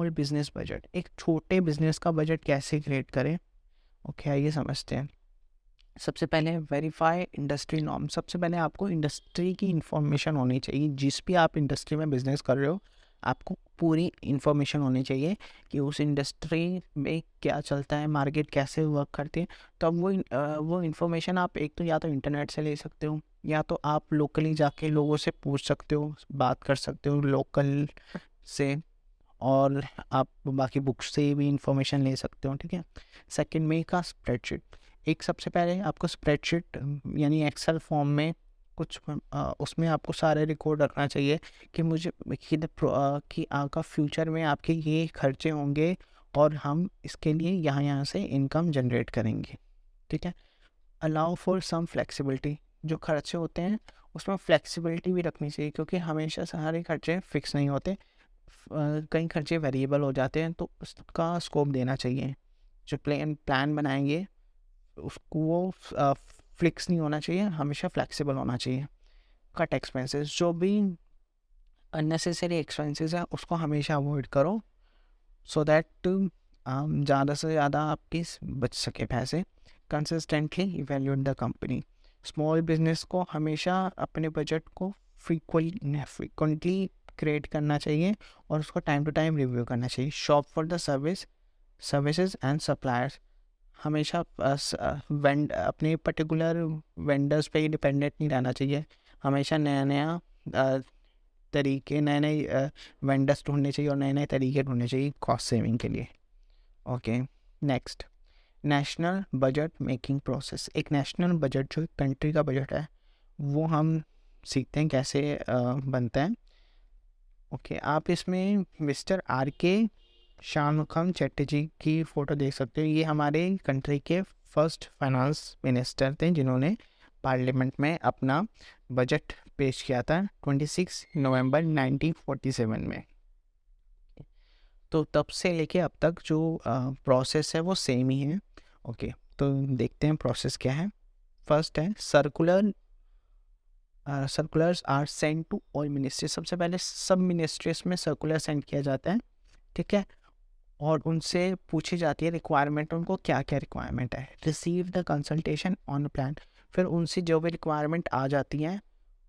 Small business budget, एक छोटे business का बजट कैसे क्रिएट करें। ओके, आइए समझते हैं। सबसे पहले वेरीफाई इंडस्ट्री नॉर्म। सबसे पहले आपको इंडस्ट्री की इंफॉर्मेशन होनी चाहिए। जिस भी आप इंडस्ट्री में बिजनेस कर रहे हो, आपको पूरी इंफॉर्मेशन होनी चाहिए कि उस इंडस्ट्री में क्या चलता है, मार्केट कैसे वर्क करती है। तो अब वो इंफॉर्मेशन आप एक तो या तो इंटरनेट से ले सकते हो, या तो आप लोकली जाके लोगों से पूछ सकते हो, बात कर सकते हो लोकल से, और आप बाकी बुक्स से भी इंफॉर्मेशन ले सकते हो। ठीक है। सेकंड में का स्प्रेडशीट। एक सबसे पहले आपको स्प्रेडशीट यानी एक्सेल फॉर्म में कुछ उसमें आपको सारे रिकॉर्ड रखना चाहिए कि मुझे कि आपका फ्यूचर में आपके ये खर्चे होंगे और हम इसके लिए यहाँ यहाँ से इनकम जनरेट करेंगे। ठीक है। Allow for some flexibility. जो खर्चे होते हैं उसमें फ्लेक्सिबिलिटी भी रखनी चाहिए, क्योंकि हमेशा सारे खर्चे फिक्स नहीं होते। कई खर्चे वेरिएबल हो जाते हैं, तो उसका स्कोप देना चाहिए। जो प्लान बनाएंगे उसको वो फिक्स नहीं होना चाहिए, हमेशा फ्लेक्सिबल होना चाहिए। कट एक्सपेंसेस, जो भी अननेसेसरी एक्सपेंसेस हैं उसको हमेशा अवॉइड करो, सो दैट ज़्यादा से ज़्यादा आपकी बच सके पैसे। Consistently evaluate the company. Small business को हमेशा अपने बजट को फ्रीक्वेंटली क्रिएट करना चाहिए और उसको टाइम टू टाइम रिव्यू करना चाहिए। Shop for the services and suppliers. हमेशा अपने पर्टिकुलर वेंडर्स पे ही डिपेंडेंट नहीं रहना चाहिए। हमेशा नया नया तरीके, नए नए वेंडर्स ढूंढने चाहिए और नए नए तरीके ढूंढने चाहिए कॉस्ट सेविंग के लिए। Okay, next, national budget making process. एक नेशनल बजट जो कंट्री का बजट है वो हम सीखते हैं कैसे बनता है। ओके, आप इसमें मिस्टर RK शानुखम चटर्जी की फ़ोटो देख सकते हो। ये हमारे कंट्री के फर्स्ट फाइनेंस मिनिस्टर थे जिन्होंने पार्लियामेंट में अपना बजट पेश किया था 26 नवंबर 1947 में। तो तब से लेके अब तक जो प्रोसेस है वो सेम ही है। ओके, तो देखते हैं प्रोसेस क्या है। फर्स्ट है circulars are sent to all ministry. सबसे पहले सब मिनिस्ट्रीज में सर्कुलर सेंड किया जाता है। ठीक है। और उनसे पूछी जाती है रिक्वायरमेंट, उनको क्या क्या रिक्वायरमेंट है। Receive the consultation on plan. फिर उनसे जो भी रिक्वायरमेंट आ जाती हैं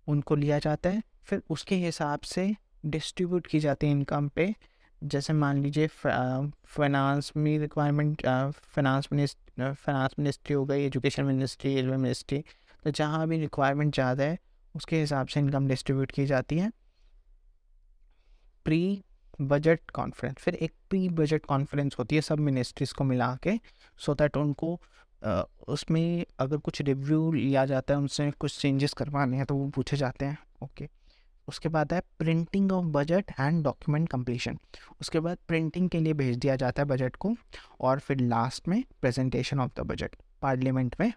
उनको लिया जाता है, फिर उसके हिसाब से डिस्ट्रीब्यूट की जाती है इनकम पे। जैसे मान लीजिए फाइनेंस में रिक्वायरमेंट, फाइनेंस मिनिस्ट्री हो गई, एजुकेशन मिनिस्ट्री, रेलवे मिनिस्ट्री, तो जहाँ भी रिक्वायरमेंट ज़्यादा है उसके हिसाब से इनकम डिस्ट्रीब्यूट की जाती है। Pre budget conference. फिर एक प्री बजट कॉन्फ्रेंस होती है सब मिनिस्ट्रीज़ को मिला के, सो दैट उनको उसमें अगर कुछ रिव्यू लिया जाता है, उनसे कुछ चेंजेस करवाने हैं तो वो पूछे जाते हैं। ओके, उसके बाद है printing of budget and document completion. उसके बाद प्रिंटिंग के लिए भेज दिया जाता है बजट को, और फिर लास्ट में presentation of the budget, parliament में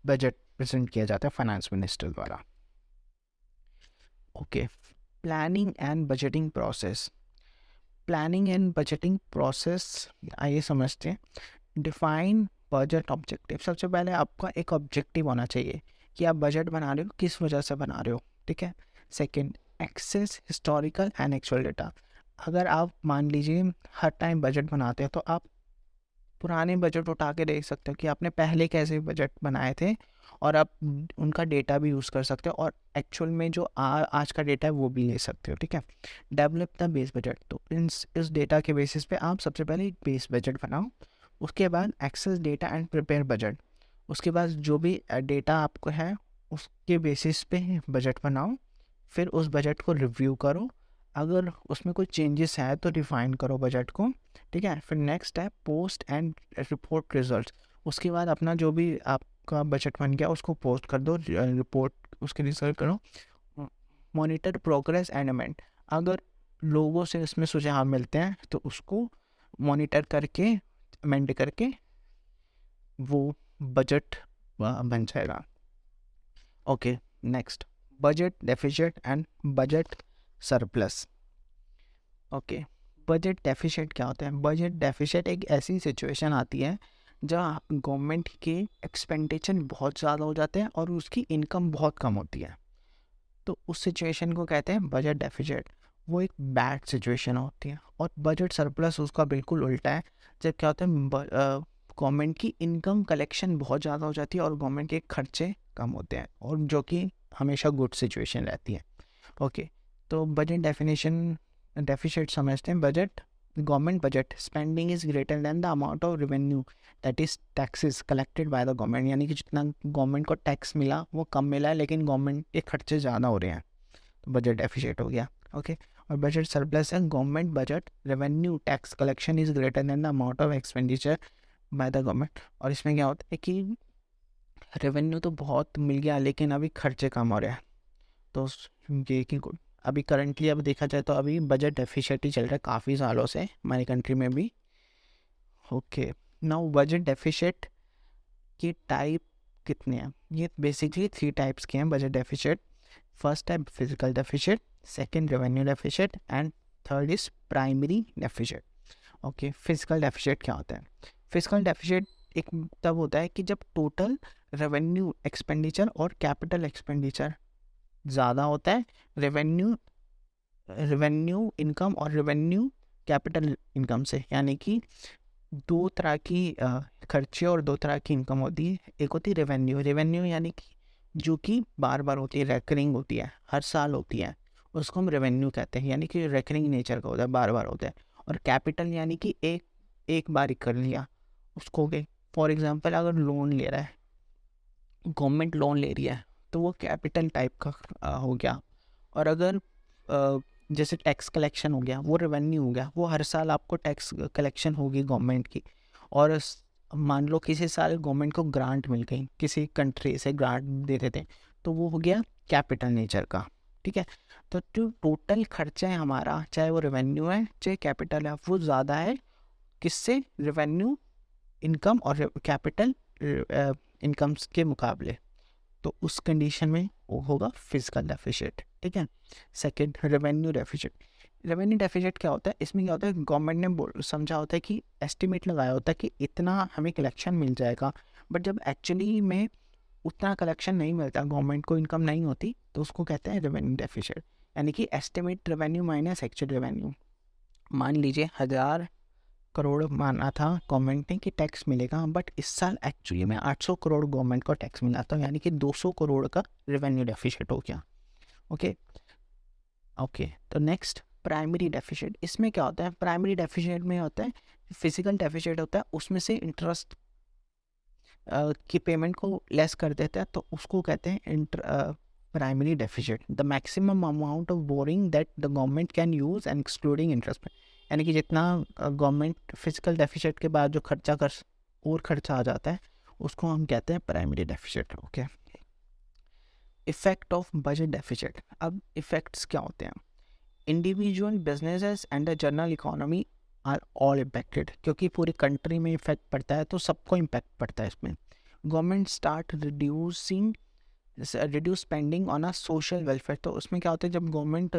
बजट प्रेजेंट किया जाता है फाइनेंस मिनिस्टर द्वारा। Okay, planning and budgeting process. Planning and budgeting process आइए समझते हैं। Define budget objective. सबसे पहले आपका एक ऑब्जेक्टिव होना चाहिए कि आप बजट बना रहे हो, किस वजह से बना रहे हो। ठीक है। Second, access historical and actual data. अगर आप मान लीजिए हर टाइम बजट बनाते हैं तो आप पुराने बजट उठा के देख सकते हो कि आपने पहले कैसे बजट बनाए थे, और आप उनका डेटा भी यूज़ कर सकते हो, और एक्चुअल में जो आज का डेटा है वो भी ले सकते हो। ठीक है। Develop the base budget. तो इस डेटा के बेसिस पे आप सबसे पहले एक बेस बजट बनाओ। उसके बाद access data and prepare budget. उसके बाद जो भी डेटा आपको है उसके बेसिस पे बजट बनाओ। फिर उस बजट को रिव्यू करो, अगर उसमें कोई चेंजेस है तो रिफाइन करो बजट को। ठीक है। फिर नेक्स्ट है पोस्ट एंड रिपोर्ट रिजल्ट्स। उसके बाद अपना जो भी आपका बजट बन गया उसको पोस्ट कर दो, रिपोर्ट उसके रिजल्ट करो। Monitor progress and amend. अगर लोगों से इसमें सुझाव मिलते हैं तो उसको मॉनिटर करके अमेंड करके वो बजट बन जाएगा। Okay, next, budget deficit and budget surplus. Okay, budget deficit क्या होता है। बजट डेफिसिट एक ऐसी सिचुएशन आती है जहाँ गवर्नमेंट के एक्सपेंडिचर बहुत ज़्यादा हो जाते हैं और उसकी इनकम बहुत कम होती है, तो उस सिचुएशन को कहते हैं बजट डेफिसिट। वो एक बैड सिचुएशन होती है। और बजट सरप्लस उसका बिल्कुल उल्टा है, जब क्या होता है गवर्नमेंट की इनकम कलेक्शन बहुत ज़्यादा हो जाती है और गवर्नमेंट के खर्चे कम होते हैं, और जो कि हमेशा गुड सिचुएशन रहती है। ओके, तो बजट डेफिनेशन डेफिसिट समझते हैं। Budget, government budget spending is greater than the amount of revenue that is taxes collected by the government, यानी कि जितना गवर्नमेंट को टैक्स मिला वो कम मिला है, लेकिन गवर्नमेंट के खर्चे ज़्यादा हो रहे हैं, तो बजट डेफिसिट हो गया। ओके, और बजट सरप्लस है government budget revenue tax collection is greater than the amount of expenditure by the government. और इसमें क्या होता है कि रेवेन्यू तो बहुत मिल गया लेकिन अभी खर्चे कम हो रहे हैं, तो ये कि अभी करंटली अब देखा जाए तो अभी बजट डेफिसिट ही चल रहा है काफ़ी सालों से हमारी कंट्री में भी। ओके, नाउ बजट डेफिसिट के टाइप कितने हैं? ये बेसिकली 3 टाइप्स के हैं budget deficit. First type physical deficit, second revenue deficit and third is primary deficit. Okay, physical deficit क्या होता है? फिजिकल डेफिसिट एक तब होता है कि जब टोटल रेवेन्यू एक्सपेंडिचर और कैपिटल एक्सपेंडिचर ज़्यादा होता है, रेवेन्यू इनकम और रेवेन्यू कैपिटल इनकम से, यानी कि 2 तरह की खर्चे और 2 तरह की इनकम होती है। एक होती है रेवेन्यू यानी कि जो कि बार बार होती है, रेकरिंग होती है, हर साल होती है, उसको हम रेवेन्यू कहते हैं, यानी कि रेकरिंग नेचर का होता है, बार बार होता है। और कैपिटल यानी कि एक बार ही कर लिया उसको के। फॉर एग्जांपल अगर लोन ले रहा है, गवर्नमेंट लोन ले रही है, तो वो कैपिटल टाइप का हो गया। और अगर जैसे टैक्स कलेक्शन हो गया, वो रेवेन्यू हो गया, वो हर साल आपको टैक्स कलेक्शन होगी गवर्नमेंट की। और मान लो किसी साल गवर्नमेंट को ग्रांट मिल गई, किसी कंट्री से ग्रांट दे देते हैं, तो वो हो गया कैपिटल नेचर का। ठीक है, तो जो टोटल खर्चा है हमारा, चाहे वो रेवेन्यू है चाहे कैपिटल है, वो ज़्यादा है किससे? रेवेन्यू इनकम और कैपिटल इनकम्स के मुकाबले। तो उस कंडीशन में वो होगा फिजिकल डेफिसिट। ठीक है, second revenue deficit. Revenue deficit क्या होता है? इसमें क्या होता है, गवर्नमेंट ने समझा होता है कि एस्टिमेट लगाया होता है कि इतना हमें कलेक्शन मिल जाएगा, बट जब एक्चुअली में उतना कलेक्शन नहीं मिलता, गवर्नमेंट को इनकम नहीं होती, तो उसको कहते हैं रेवेन्यू डेफिसिट। यानी कि estimate revenue minus actual revenue. मान लीजिए 1000 करोड़ माना था गवर्नमेंट ने कि टैक्स मिलेगा, बट इस साल एक्चुअली में 800 करोड़ गवर्नमेंट को टैक्स मिला था, यानी कि 200 करोड़ का रेवेन्यू डेफिसिट हो गया। ओके, तो नेक्स्ट प्राइमरी डेफिसिट। इसमें क्या होता है? प्राइमरी डेफिसिट में होता है फिजिकल डेफिसिट होता है, उसमें से इंटरेस्ट की पेमेंट को लेस कर देता है, तो उसको कहते हैं primary deficit. The maximum amount of boring that the government can use and excluding interest, यानी कि जितना गवर्नमेंट फिजिकल डेफिसिट के बाद जो खर्चा आ जाता है, उसको हम कहते हैं primary deficit. Okay, effect of budget deficit. अब इफेक्ट्स क्या होते हैं? Individual businesses and the general economy are all impacted, क्योंकि पूरी कंट्री में इफेक्ट पड़ता है, तो सबको इम्पैक्ट पड़ता है इसमें। Government start reduce spending on a social welfare, तो उसमें क्या होता है, जब गवर्नमेंट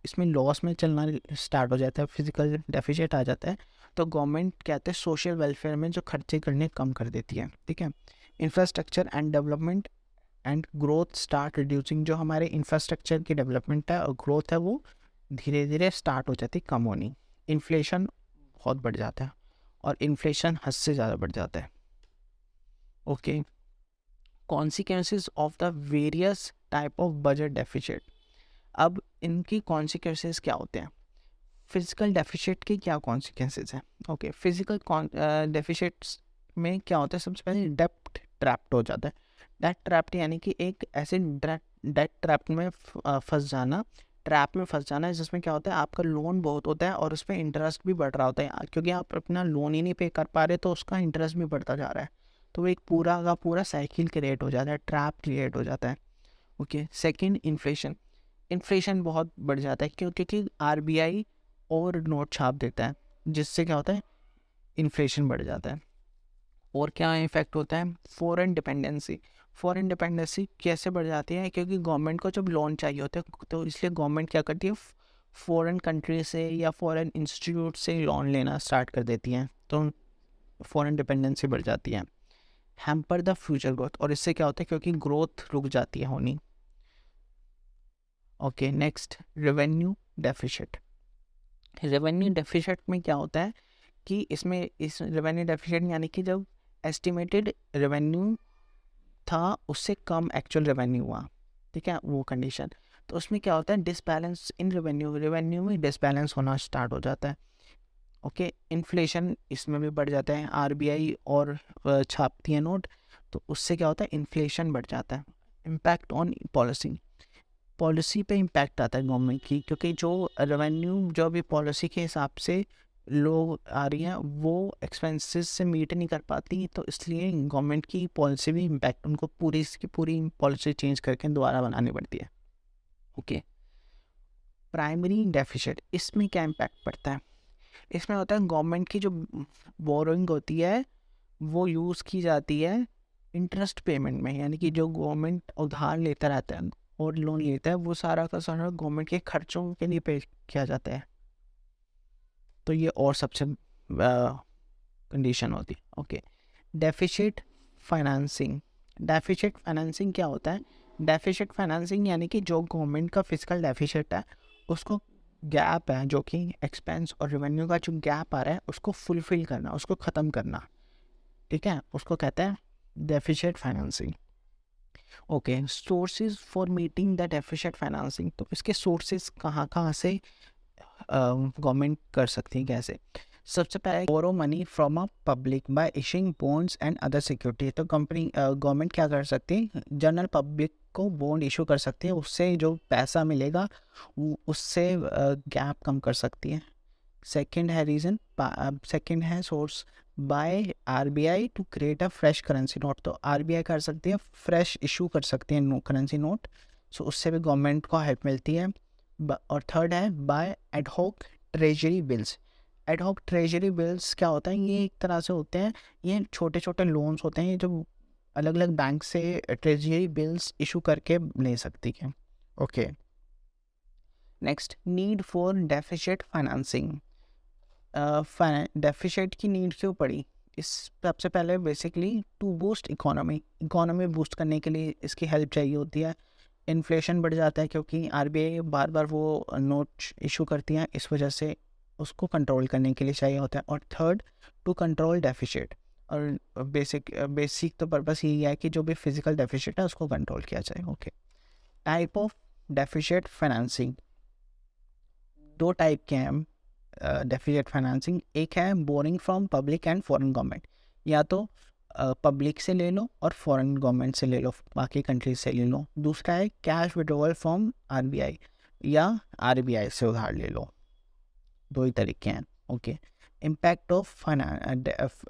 इसमें लॉस में चलना स्टार्ट हो जाता है, फिजिकल डेफिसिट आ जाता है, तो गवर्नमेंट कहते हैं सोशल वेलफेयर में जो खर्चे करने कम कर देती है। ठीक है, infrastructure and development and growth start reducing, जो हमारे इंफ्रास्ट्रक्चर की डेवलपमेंट है और ग्रोथ है, वो धीरे धीरे स्टार्ट हो जाती है कम होनी। इन्फ्लेशन बहुत बढ़ जाता है, और इन्फ्लेशन हद से ज़्यादा बढ़ जाता है। Okay, consequences of the various type of budget deficit. अब इनकी कॉन्सिक्वेंसेस क्या होते हैं? फिजिकल डेफिसिट के क्या कॉन्सिक्वेंसेस हैं? ओके, फिजिकल डेफिसिट्स में क्या होता है? सबसे पहले डेप्ट ट्रैप्ड हो जाता है। डेट ट्रैप्ड यानी कि एक ऐसे डेट ट्रैप में फंस जाना, ट्रैप में फंस जाना है, जिसमें क्या होता है, आपका लोन बहुत होता है और उस पर इंटरेस्ट भी बढ़ रहा होता है, क्योंकि आप अपना लोन ही नहीं पे कर पा रहे, तो उसका इंटरेस्ट भी बढ़ता जा रहा है, तो एक पूरा का पूरा साइकिल क्रिएट हो जाता है, ट्रैप क्रिएट हो जाता है। Okay, second inflation. इन्फ्लेशन बहुत बढ़ जाता है, क्योंकि आरबीआई और नोट छाप देता है, जिससे क्या होता है, इन्फ्लेशन बढ़ जाता है। और क्या इफेक्ट होता है? Foreign dependency. फॉरेन डिपेंडेंसी कैसे बढ़ जाती है? क्योंकि गवर्नमेंट को जब लोन चाहिए होता है, तो इसलिए गवर्नमेंट क्या करती है, फॉरेन कंट्री से या फॉरेन इंस्टीट्यूट से लोन लेना स्टार्ट कर देती हैं, तो फॉरेन डिपेंडेंसी बढ़ जाती है। हैम्पर द फ्यूचर ग्रोथ, और इससे क्या होता है, क्योंकि ग्रोथ रुक जाती है होनी। Okay, next revenue deficit. Revenue deficit में क्या होता है कि इस रेवेन्यू डेफिशिट यानी कि जब एस्टिमेटेड रेवेन्यू था उससे कम एक्चुअल रेवेन्यू हुआ, ठीक है, वो कंडीशन, तो उसमें क्या होता है, डिसबैलेंस इन रेवेन्यू में डिसबैलेंस होना स्टार्ट हो जाता है। ओके, इन्फ्लेशन इसमें भी बढ़ जाता है, आरबीआई और छापती है नोट, तो उससे क्या होता है, इन्फ्लेशन बढ़ जाता है। इम्पैक्ट ऑन पॉलिसी पे इम्पैक्ट आता है गवर्नमेंट की, क्योंकि जो रेवेन्यू जो अभी पॉलिसी के हिसाब से लोग आ रही हैं वो एक्सपेंसेस से मीट नहीं कर पाती, तो इसलिए गवर्नमेंट की पॉलिसी भी इम्पैक्ट, उनको पूरी इसकी पूरी पॉलिसी चेंज करके दोबारा बनानी पड़ती है। ओके, प्राइमरी डेफिसिट, इसमें क्या इम्पैक्ट पड़ता है, इसमें होता है गवर्नमेंट की जो बोरोइंग होती है वो यूज़ की जाती है इंटरेस्ट पेमेंट में, यानी कि जो गवर्नमेंट उधार लेता रहता है और लोन लेता है वो सारा का सारा गवर्नमेंट के खर्चों के लिए पे किया जाता है, तो ये और सबसे कंडीशन होती है। Okay, deficit financing. Deficit financing क्या होता है, डेफिसिट फाइनेंसिंग यानी कि जो गवर्नमेंट का फिजिकल डेफिसिट है उसको, गैप है जो कि एक्सपेंस और रेवेन्यू का जो गैप आ रहा है उसको फुलफिल करना, उसको ख़त्म करना, ठीक है, उसको कहते हैं deficit financing. Okay, sources for meeting the deficit financing, तो इसके सोर्सेज कहाँ कहाँ से गवर्नमेंट कर सकती है, कैसे, सबसे पहले borrow money from a public by issuing bonds and other security, तो कंपनी गवर्नमेंट क्या कर सकती है, जनरल पब्लिक को बॉन्ड इशू कर सकती है, उससे जो पैसा मिलेगा उससे गैप कम कर सकती है। सेकंड है रीज़न, सेकंड है source by RBI to create a fresh currency note, तो आरबीआई कर सकती है फ्रेश इशू कर सकती है करेंसी नोट, सो उससे भी गवर्नमेंट को हेल्प मिलती है। और थर्ड है by ad hoc treasury bills. Ad hoc treasury bills क्या होता है, ये एक तरह से होते हैं, ये छोटे छोटे लोन्स होते हैं, ये जो अलग अलग बैंक से ट्रेजरी बिल्स इशू करके ले सकती है। Okay, next, need for deficit financing. Deficit की नीड क्यों पड़ी, इस सबसे पहले basically to boost economy boost करने के लिए इसकी हेल्प चाहिए होती है। इन्फ्लेशन बढ़ जाता है क्योंकि आरबीआई बार बार वो नोट इशू करती हैं, इस वजह से उसको कंट्रोल करने के लिए चाहिए होता है। और थर्ड, टू कंट्रोल डेफिसिट, और बेसिक तो पर्पस यही है कि जो भी फिजिकल डेफिसिट है उसको कंट्रोल किया जाए। Okay, type of deficit financing, दो टाइप के हैं डेफिसिट फाइनेंसिंग, एक है boring from public and foreign government, या तो पब्लिक से ले लो और फॉरेन गवर्नमेंट से ले लो, बाकी कंट्रीज से ले लो। दूसरा है कैश विड्रॉवल फ्रॉम आरबीआई, या आरबीआई से उधार ले लो, दो ही तरीके हैं। Okay, impact of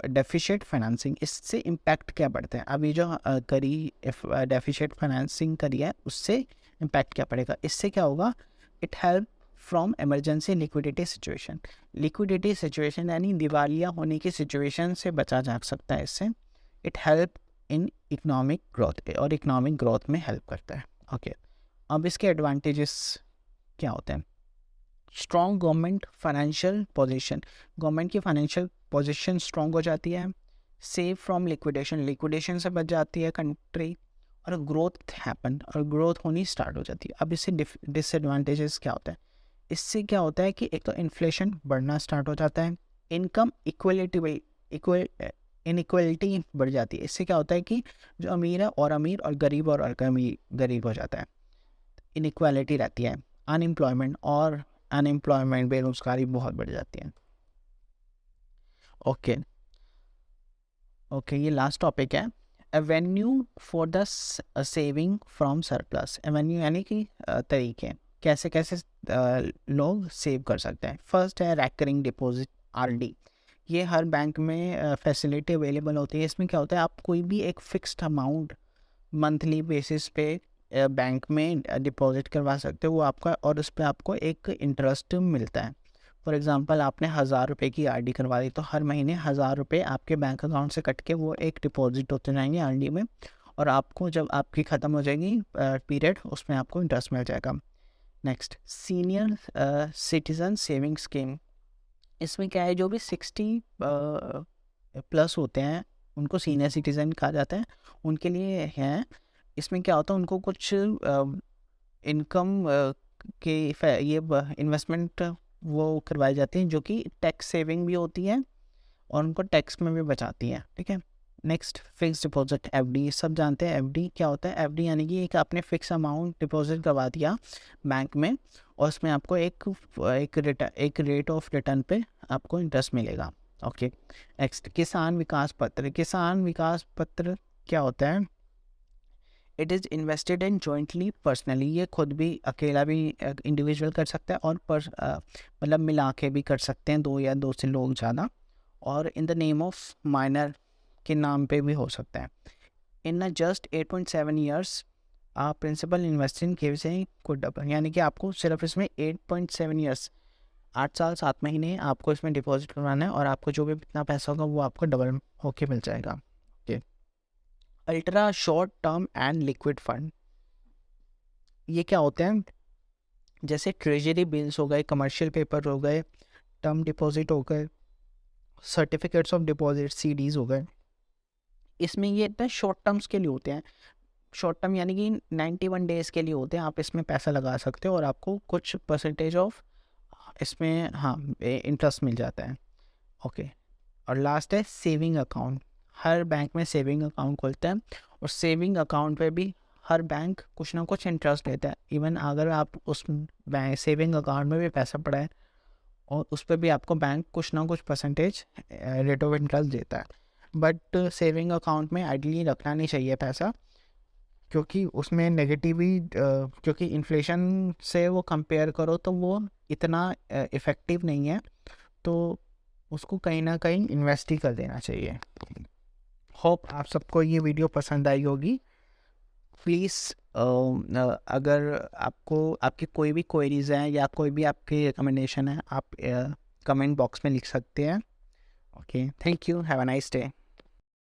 deficit financing, इससे इम्पैक्ट क्या पड़ता है, अभी जो करी डेफिसिट फाइनेंसिंग करी है उससे इम्पैक्ट क्या पड़ेगा, इससे क्या होगा, it help from emergency liquidity situation यानी दिवालिया होने की सिचुएशन से बचा जा सकता है इससे। It help in economic growth, और इकोनॉमिक ग्रोथ में हेल्प करता है। ओके, अब इसके एडवांटेजेस क्या होते हैं, strong government financial position, government की फाइनेंशियल पोजीशन स्ट्रॉन्ग हो जाती है। सेव फ्रॉम लिक्विडेशन से बच जाती है कंट्री, और ग्रोथ हैपन, और ग्रोथ होनी स्टार्ट हो जाती है। अब इससे डिसएडवांटेजेस क्या होता है, इससे क्या होता है कि एक तो इन्फ्लेशन बढ़ना स्टार्ट हो जाता है, इनकम इनइक्वलिटी बढ़ जाती है, इससे क्या होता है कि जो अमीर है और अमीर, और गरीब और गरीब हो जाता है, इनइक्वालिटी रहती है। अनएम्प्लॉयमेंट बेरोजगारी बहुत बढ़ जाती है। ओके, ये लास्ट टॉपिक है, Avenue for the saving from surplus. Avenue यानी कि तरीके, कैसे कैसे लोग सेव कर सकते हैं। फर्स्ट है रैकरिंग डिपॉजिट, आरडी, ये हर बैंक में फैसिलिटी अवेलेबल होती है। इसमें क्या होता है, आप कोई भी एक फिक्स्ड अमाउंट मंथली बेसिस पे बैंक में डिपॉजिट करवा सकते हो, वो आपका, और उस पर आपको एक इंटरेस्ट मिलता है। फॉर एग्जांपल आपने 1000 रुपये की आरडी करवा दी, तो हर महीने 1000 रुपये आपके बैंक अकाउंट से कट के वो एक डिपॉजिट होते जाएंगे आरडी में, और आपको जब आपकी ख़त्म हो जाएगी पीरियड, उसमें आपको इंटरेस्ट मिल जाएगा। Next, senior citizen saving scheme, इसमें क्या है, जो भी 60 प्लस होते हैं उनको सीनियर सिटीज़न कहा जाता है, उनके लिए हैं। इसमें क्या होता है, उनको कुछ इनकम कि ये इन्वेस्टमेंट वो करवाई जाती हैं जो कि टैक्स सेविंग भी होती है और उनको टैक्स में भी बचाती हैं, ठीक है। Next, fix deposit, FD. सब जानते हैं एफडी क्या होता है। एफडी यानी कि एक आपने फिक्स अमाउंट डिपॉजिट करवा दिया बैंक में और उसमें आपको एक रेट ऑफ रिटर्न पे आपको इंटरेस्ट मिलेगा। ओके। नेक्स्ट, किसान विकास पत्र। किसान विकास पत्र क्या होता है? It is invested in jointly personally. ये खुद भी अकेला भी इंडिविजुअल कर सकता है और मतलब मिला के भी कर सकते हैं, दो या दो से लोग ज़्यादा, और in the name of minor के नाम पे भी हो सकता है। In just 8.7 years principal investing केवल कुड डबल, यानी कि आपको सिर्फ इसमें 8.7 ईयर्स 8 साल 7 महीने आपको इसमें डिपॉजिट करवाना है और आपको जो भी इतना पैसा होगा वो आपको डबल होके मिल जाएगा। Okay. Ultra short term and liquid fund, ये क्या होते हैं? जैसे ट्रेजरी बिल्स हो गए, कमर्शियल पेपर हो गए, टर्म डिपॉजिट हो गए, सर्टिफिकेट्स ऑफ डिपॉजिट सीडीज हो गए। इसमें ये इतना शॉर्ट टर्म्स के लिए होते हैं। शॉर्ट टर्म यानी कि 91 डेज़ के लिए होते हैं। आप इसमें पैसा लगा सकते हो और आपको कुछ परसेंटेज ऑफ इसमें इंटरेस्ट मिल जाता है। ओके। और लास्ट है सेविंग अकाउंट। हर बैंक में सेविंग अकाउंट खोलते हैं और सेविंग अकाउंट पे भी हर बैंक कुछ ना कुछ इंटरेस्ट देता है। इवन अगर आप उस बैंक सेविंग अकाउंट में भी पैसा पड़ा है और उस पर भी आपको बैंक कुछ ना कुछ परसेंटेज रेट ऑफ इंटरेस्ट देता है। बट सेविंग अकाउंट में आइडियली रखना नहीं चाहिए पैसा, क्योंकि उसमें नेगेटिवली क्योंकि इन्फ्लेशन से वो कंपेयर करो तो वो इतना इफ़ेक्टिव नहीं है, तो उसको कहीं ना कहीं इन्वेस्ट ही कर देना चाहिए। होप आप सबको ये वीडियो पसंद आई होगी। प्लीज़ अगर आपको आपकी कोई भी क्वेरीज हैं या कोई भी आपकी रिकमेंडेशन है, आप कमेंट बॉक्स में लिख सकते हैं। Okay, thank you, have a nice day.